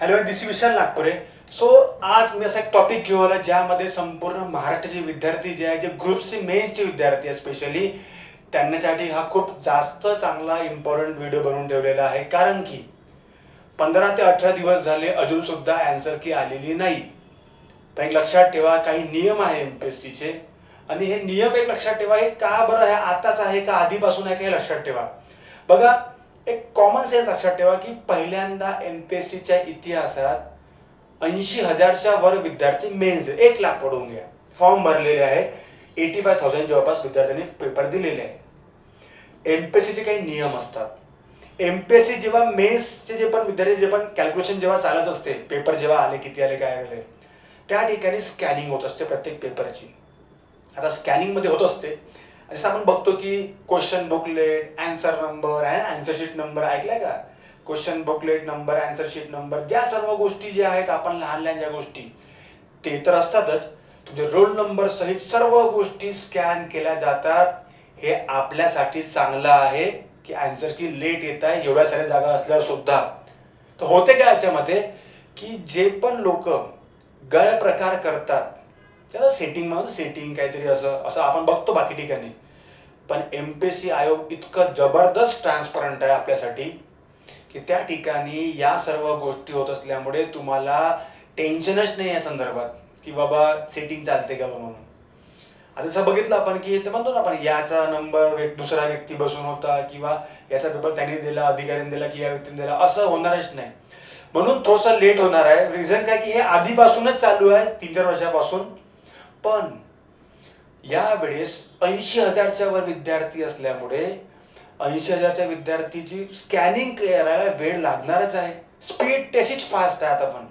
Hello, this is Vishal Nagpure. So आज मी असा एक टॉपिक घेऊन आला ज्यामध्ये संपूर्ण महाराष्ट्राचे विद्यार्थी जे आहे, जे ग्रुपचे मेन्सचे विद्यार्थी आहे स्पेशली, त्यांच्यासाठी हा खूप जास्त चांगला इम्पॉर्टंट व्हिडिओ बनवून ठेवलेला आहे. कारण की 15 ते 18 दिवस झाले अजून सुद्धा आन्सर की आलेली नाही. पण एक लक्षात ठेवा, काही नियम आहे एमपीएससीचे आणि हे नियम एक लक्षात ठेवा. हे का बरं आहे, आताच आहे का आधीपासून आहे का, हे लक्षात ठेवा. बघा, एक कॉमन सेन्स लक्षात ठेवा की पहिल्यांदा एमपीएससीच्या इतिहासात 80,000च्या वर विद्यार्थी मेन्स 1 लाख पडून घ्या फॉर्म भरलेले आहे. 85,000 जवळपास विद्यार्थ्यांनी पेपर दिलेले आहे. एमपीएससीचे काही नियम असतात. एमपीएससी जेव्हा मेन्सचे जे पण विद्यार्थी जे पण कॅल्क्युलेशन जेव्हा चालत असते, पेपर जेव्हा आले, किती आले, काय आले, त्या ठिकाणी स्कॅनिंग होत असते प्रत्येक पेपरची. आता स्कॅनिंगमध्ये होत असते जसं आपण बघतो की क्वेश्चन बुकलेट, आन्सर नंबर आहे, आन्सर शीट नंबर ऐकलाय का? Question booklet number, answer sheet number, ज्या सर्व गोष्टी ज्या आहेत आपण लहान लहान ज्या गोष्टी ते तर असतातच, तुझे रोल नंबर सहित सर्व गोष्टी स्कॅन केल्या जातात. हे आपल्यासाठी चांगलं आहे की आन्सर की लेट येत आहे एवढ्या साऱ्या जागा असल्यावर सुद्धा. तर होते काय याच्यामध्ये की जे पण लोक गैरप्रकार करतात त्याला सेटिंग काहीतरी असं असं आपण बघतो बाकी ठिकाणी. पण एमपीएससी आयोग इतकं जबरदस्त ट्रान्सपरंट आहे आपल्यासाठी की त्या ठिकाणी या सर्व गोष्टी होत असल्यामुळे तुम्हाला टेन्शनच नाही या संदर्भात की बाबा सेटिंग चालते का म्हणून. आता जसं बघितलं आपण की ते म्हणतो ना आपण, याचा नंबर दुसरा व्यक्ती बसून होता किंवा याचा पेपर त्यांनी दिला, अधिकाऱ्यांनी दिला की या व्यक्तीने दिला, असं होणारच नाही. म्हणून थोडंसं लेट होणार आहे. रिझन काय की हे आधीपासूनच चालू आहे 3-4 वर्षापासून. पण यावेळेस 80,000च्या वर विद्यार्थी असल्यामुळे 80,000च्या विद्यार्थीची स्कॅनिंग करायला वेळ लागणारच आहे. स्पीड तशीच फास्ट आहे. आता पण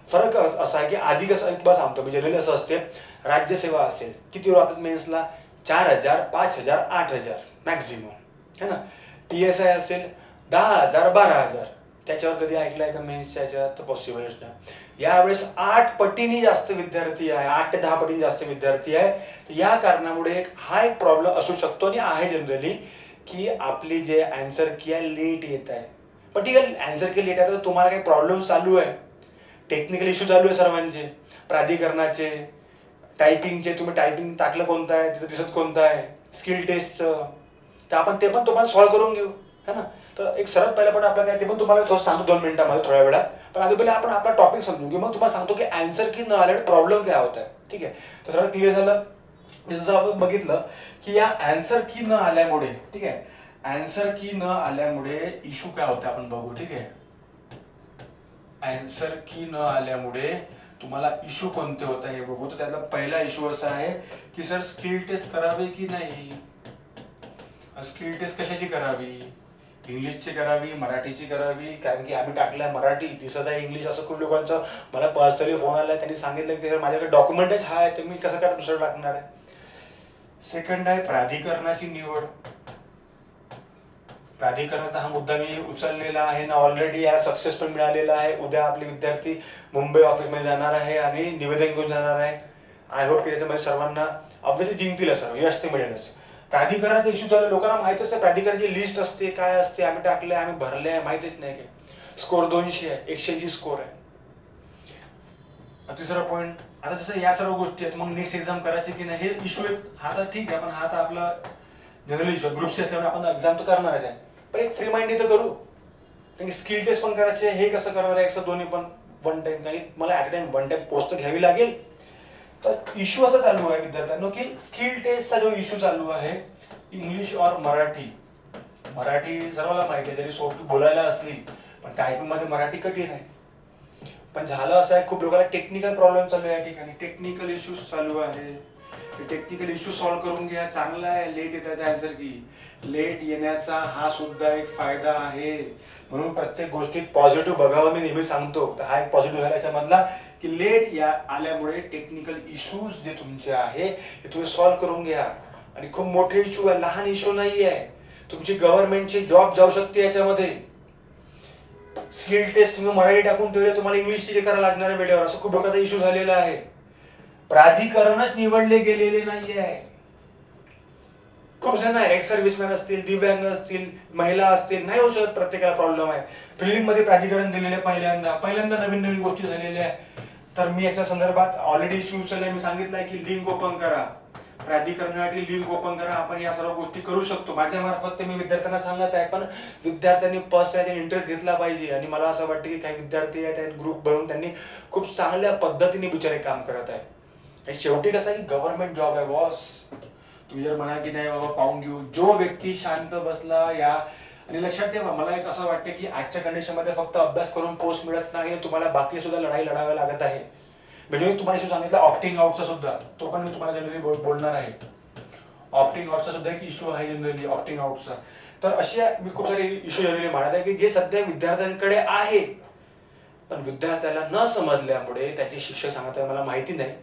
फरक असा आहे की आधी कसं बस सांगतो मी, जनरली असं असते, राज्यसेवा असेल किती राहतात मेन्सला, 4,000, 5,000, 8,000 मॅक्झिमम है ना. PSI असेल 10,000, 12,000. त्याच्यावर कधी ऐकलंय का मेन्सच्या याच्यात? तर पॉसिबलच नाही. यावेळेस 8 पटीने जास्त विद्यार्थी आहे, 8 ते 10 पटीने जास्त विद्यार्थी आहे. या कारणामुळे हा एक प्रॉब्लेम असू शकतो आणि आहे जनरली की आपली जे आन्सर की आहे लेट येत आहे. पण ठीक आहे, आन्सर की लेट आहे तर तुम्हाला काही प्रॉब्लेम चालू आहे, टेक्निकल इश्यू चालू आहे सर्वांचे, प्राधिकरणाचे, टायपिंगचे, तुम्ही टायपिंग टाकलं कोणतं आहे तिथं दिसत कोणतं आहे, स्किल टेस्टचं, तर आपण ते पण तुम्हाला सॉल्व्ह करून घेऊ है ना. तर एक सरळ पहिला पण आपलं काय ते पण तुम्हाला थोडं सांगतो 2 मिनिटांमध्ये थोड्या वेळात. पण आधी पहिले आपण आपला टॉपिक समजून घेऊ, मग तुम्हाला सांगतो की आन्सर की न आल्यावर प्रॉब्लेम काय होत आहे. ठीक आहे, तर सगळं क्लिअर झालं. जसं आपण बघितलं की या आन्सर की न आल्यामुळे, ठीक आहे, आन्सर की न आल्यामुळे इश्यू काय होते आपण बघू. ठीक आहे, आन्सर की न आल्यामुळे तुम्हाला इश्यू कोणते होत आहे हे बघू. तर त्यातला पहिला इश्यू असा आहे की सर स्किल टेस्ट करावी की नाही. स्किल टेस्ट कशाची करावी, इंग्लिशची करावी, मराठीची करावी? कारण की आम्ही टाकलंय मराठी, दिसत आहे इंग्लिश, असं खूप लोकांचं मला पर्सनली फोन आलाय, त्यांनी सांगितलं की सर माझ्याकडे डॉक्युमेंटच हा आहे तर मी कसं काय दुसरं टाकणार आहे. सेकंड आहे प्राधिकरणाची निवड. प्राधिकरणाचा हा मुद्दा मी उचललेला आहे ना, ऑलरेडी या सक्सेस पण मिळालेला आहे. उद्या आपले विद्यार्थी मुंबई ऑफिसमध्ये जाणार आहे आणि निवेदन घेऊन जाणार आहे. आय होप की त्याच्यामध्ये सर्वांना ऑब्व्हियसली जिंकतील, सर यश ते मिळेलच. प्राधिकरणाचा इश्यू झाला, लोकांना माहितच नाही प्राधिकरणाची लिस्ट असते काय असते, आम्ही टाकले, आम्ही भरले आहे, माहितीच नाही काय. स्कोर 200 आहे, 180 स्कोर आहे. तिसरा पॉईंट, आता जसं या सर्व गोष्टी आहेत, मग नेक्स्ट एक्झाम करायची की नाही हे इश्यू एक, हा तर ठीक आहे, पण हा तर आपला जनरल इश्यू ग्रुपचे असल्यामुळे आपण एक्झाम तर करणारच आहे. पण एक फ्री माइंड तर करू, कारण की स्किल टेस्ट पण करायचे, हे कसं करणार आहे एकसं दोन्ही पण वन टाइम, कारण मला at a time one time post तर घ्यावी लागेल. तर इश्यू असा चालू आहे विद्यार्थ्यांना की स्किल टेस्टचा जो इश्यू चालू आहे, इंग्लिश और मराठी. मराठी सर्वांना माहिती आहे, जरी सोपी बोलायला असली पण टायपिंगमध्ये मराठी कठीण आहे. पण झालं असं आहे, खूप लोकांना टेक्निकल प्रॉब्लेम चालू आहे या ठिकाणी, टेक्निकल इश्यूज चालू आहे. टेक्निकल इश्यू सॉल्व्ह करून घ्या. चांगला आहे, लेट येतात आन्सर की, लेट येण्याचा हा सुद्धा एक फायदा आहे. म्हणून प्रत्येक गोष्टीत पॉझिटिव्ह बघावं मी नेहमी सांगतो. तर हा एक पॉझिटिव्ह झाला याच्यामधला की लेट या आल्यामुळे टेक्निकल इश्यूज जे तुमचे आहे ते तुम्ही सॉल्व्ह करून घ्या. आणि खूप मोठे इश्यू आहे, लहान इश्यू नाही आहे. तुमची गव्हर्नमेंटची जॉब जाऊ शकते याच्यामध्ये. स्किल टेस्ट तुम्ही मराठी टाकून ठेवले, तुम्हाला इंग्लिशची करायला लागणार वेळेवर, असं खूप लोकांचा इश्यू झालेला आहे. प्राधिकरणच निवडले गेलेले नाही आहे. खूप जण एक्स सर्व्हिसमॅन असतील, दिव्यांग असतील, महिला असतील, नाही होऊ शकत, प्रत्येकाला प्रॉब्लेम आहे. प्रिलिम मध्ये प्राधिकरण दिलेले पहिल्यांदा नवीन नवीन गोष्टी झालेल्या आहे. तर मी याच्या संदर्भात ऑलरेडी इश्यू उचलला, मी सांगितलंय की लिंक ओपन करा, प्राधिकरणासाठी लिंक ओपन करा, आपण या सर्व गोष्टी करू शकतो. माझ्या मार्फत ते मी विद्यार्थ्यांना सांगत आहे, पण विद्यार्थ्यांनी पर्सनल इंटरेस्ट घेतला पाहिजे. आणि मला असं वाटतं की काही विद्यार्थी आहेत ग्रुप बनवून त्यांनी खूप चांगल्या पद्धतीने बिचारे काम करत आहे. शेवटी कसं आहे की गव्हर्नमेंट जॉब आहे बॉस. तुम्ही जर म्हणा की नाही बाबा पाहून घेऊ, जो व्यक्ती शांत बसला या. आणि लक्षात ठेवा, मला एक असं वाटतं की आजच्या कंडिशनमध्ये फक्त अभ्यास करून पोस्ट मिळत नाही, तुम्हाला बाकी सुद्धा लढाई लढावी लागत आहे. म्हणजे मी तुम्हाला इश्यू सांगितलं ऑप्टिंग आउटचा सुद्धा, तो पण मी तुम्हाला जनरली बोलणार आहे. ऑप्टिंग आउटचा सुद्धा एक इश्यू आहे जनरली, ऑप्टिंग आउटचा. तर अशा मी खूप सारे इश्यू जनरली मानत आहे की जे सध्या विद्यार्थ्यांकडे आहे, पण विद्यार्थ्याला न समजल्यामुळे त्याचे शिक्षक सांगतात मला माहिती नाही,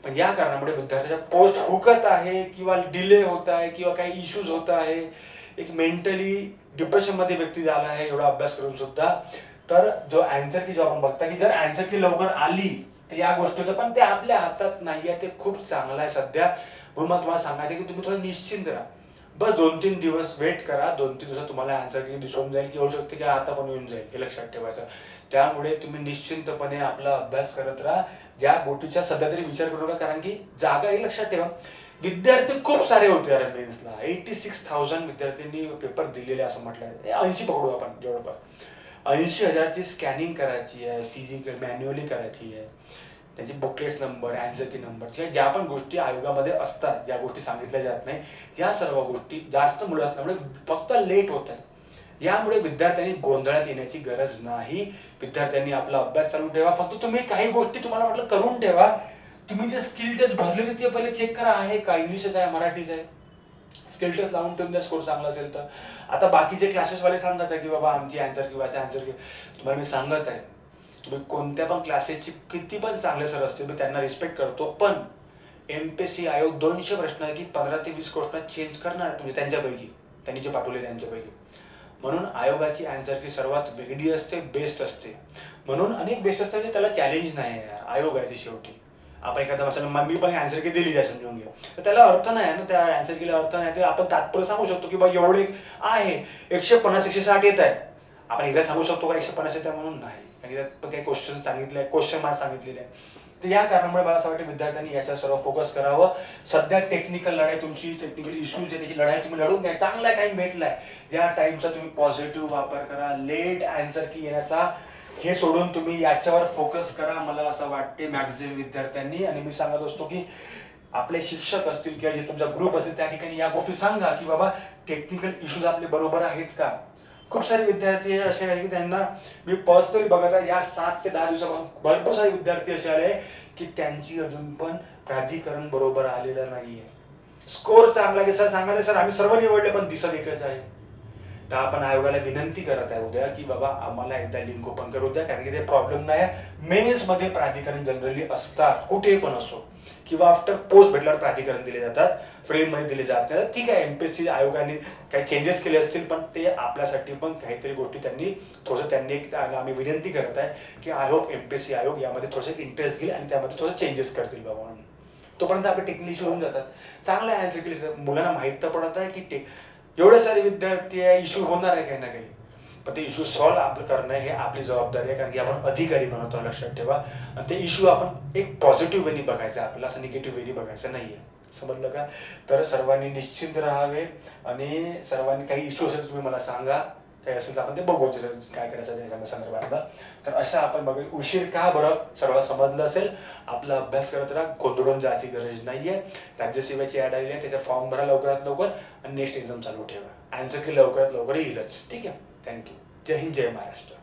पण या कारणामुळे विद्यार्थ्याच्या पोस्ट हुकत आहे किंवा डिले होत आहे किंवा काही इश्यूज होत आहे. एक मेंटली डिप्रेशनमध्ये व्यक्ती झाला आहे एवढा अभ्यास करून सुद्धा. तर जो अँसर की जो आपण बघता की जर अँसर की लवकर आली तर या गोष्टी होतं, पण ते आपल्या हातात नाही आहे. ते खूप चांगलं आहे सध्या. म्हणून मला तुम्हाला सांगायचं की तुम्ही थोडं निश्चिंत राहा. बस 2-3 दिवस वेट करा. 2-3 दिवसात तुम्हाला अँसर की दिसून जाईल की होऊ शकते की आता पण येऊन जाईल, हे लक्षात ठेवायचं. त्यामुळे तुम्ही निश्चिंतपणे आपला अभ्यास करत राहा. ज्या गोष्टीचा सध्या तरी विचार करू नका, कारण की जागा ही लक्षात ठेवा, विद्यार्थी खूप सारे होते यार मेन्सला. 86,000 विद्यार्थ्यांनी पेपर दिलेले असं म्हटलं. 80 पकडू आपण जवळपास. 80,000ची स्कॅनिंग करायची आहे, फिजिकल मॅन्युअली करायची आहे. त्यांची booklets number, answer key number, किंवा ज्या पण गोष्टी आयोगामध्ये असतात, ज्या गोष्टी सांगितल्या जात नाही, या सर्व गोष्टी जास्त मुलं असल्यामुळे फक्त लेट होत आहे. यामुळे विद्यार्थ्यांनी गोंधळात येण्याची गरज नाही. विद्यार्थ्यांनी आपला अभ्यास चालू ठेवा. फक्त तुम्ही काही गोष्टी तुम्हाला म्हटलं करून ठेवा. तुम्ही जे स्किल टेस्ट भरले ते पहिले चेक करा, आहे का, इंग्लिशच आहे, मराठीच आहे. स्किल टेस्ट लावून ठेवून द्या, स्कोर चांगला असेल तर. आता बाकीचे क्लासेसवाले सांगतात की बाबा आमची अँसर की तुम्हाला मी सांगत आहे, तुम्ही कोणत्या पण क्लासेसची किती पण चांगले सर असतील, मी त्यांना रिस्पेक्ट करतो, पण एमपीएससी आयोग 200 प्रश्नांपैकी 15 ते 20 क्वेश्चन चेंज करणार म्हणजे त्यांच्यापैकी, त्यांनी जे पाठवले त्यांच्यापैकी. म्हणून आयोगाची अँसर की सर्वात वेगळी असते, बेस्ट असते. म्हणून अनेक बेस्ट असते, त्याला चॅलेंज नाही आहे यार. आयोग आहे ते शेवटी. आपण एखादा मसाला मी पण अँसर की दिली जाय समजून घ्या, तर त्याला अर्थ नाही ना, त्या अँसर केला अर्थ नाही. ते आपण तात्पर्य सांगू शकतो की बा एवढे आहे, 150 160 येत आहे. आपण एकदा सांगू शकतो का 150 येत आहे म्हणून? नाही, कारण त्यात पण काही क्वेश्चन सांगितले, क्वेश्चन मार्क सांगितलेले आहे. तर या कारणामुळे मला असं वाटतं विद्यार्थ्यांनी याच्या सर्व फोकस करावं. सध्या टेक्निकल लढाई, तुमची टेक्निकल इश्यूज आहे त्याची लढाई तुम्ही लढून घ्या. चांगला टाइम भेटलाय, या टाइमचा तुम्ही पॉझिटिव्ह वापर करा. लेट अँसर की येण्याचा हे सोडून तुम्ही याच्यावर फोकस करा, मला असं वाटते मॅक्झिमम विद्यार्थ्यांनी. आणि मी सांगत असतो की आपले शिक्षक असतील किंवा जे तुमचा ग्रुप असेल त्या ठिकाणी या गोष्टी सांगा की बाबा टेक्निकल इश्यूज आपले बरोबर आहेत का. खूप सारे विद्यार्थी असे आहे की त्यांना मी पर्सनली बघत आहे, या 7 ते 10 दिवसापासून भरपूर सारे विद्यार्थी असे आले की त्यांची अजून पण प्राधिकरण बरोबर आलेलं नाहीये. स्कोर चांगला की सर सांगायचं सर आम्ही सर्व निवडले पण दिसत एकच आहे. तर आपण आयोगाला विनंती करत आहे उद्या की बाबा आम्हाला एकदा लिंक ओपन करू द्या, कारण की ते प्रॉब्लेम नाही आहे. मेन्स मध्ये प्राधिकरण जनरली असतात, कुठेही पण असो, किंवा आफ्टर पोस्ट भेटल्यावर प्राधिकरण दिले जातात, फ्रेम मध्ये दिले जात नाही. ठीक आहे, एमपीएससी आयोगाने काही चेंजेस केले असतील, पण ते आपल्यासाठी पण काहीतरी गोष्टी त्यांनी थोडंसं आम्ही विनंती करत आहे की आय होप एमपीएससी आयोग यामध्ये थोडंसं इंटरेस्ट घेईल आणि त्यामध्ये थोडं चेंजेस करतील बाबा म्हणून. तोपर्यंत आपले टेक्निकल इश्यू होऊन जातात. चांगलं अँसर केले, मुलांना माहीत तर पडत आहे की एवढे सारे विद्यार्थी आहे, इश्यू होणार आहे काही ना काही, पण ते इश्यू सॉल्व्ह आपलं करणं हे आपली जबाबदारी आहे, कारण की आपण अधिकारी बनवतो, लक्षात ठेवा. आणि ते इश्यू आपण एक पॉझिटिव्ह वेनी बघायचं, आपल्याला असं निगेटिव्ह वेनी बघायचं नाहीये. समजलं का? तर सर्वांनी निश्चिंत राहावे आणि सर्वांनी काही इश्यू असेल तुम्ही मला सांगा, काही असेल तर आपण ते बघू काय करायचं त्याच्या संदर्भातला. तर अशा आपण बघू. उशीर का बरं, सर्वांना समजलं असेल. आपला अभ्यास करत राहा, गोंधळून जायची गरज नाहीये. राज्यसेवेची ऍड आलेली आहे, त्याचा फॉर्म भरा लवकरात लवकर आणि नेक्स्ट एक्झाम चालू ठेवा. अँसर की लवकरात लवकर येईलच. ठीक आहे, थँक्यू. जय हिंद, जय महाराष्ट्र.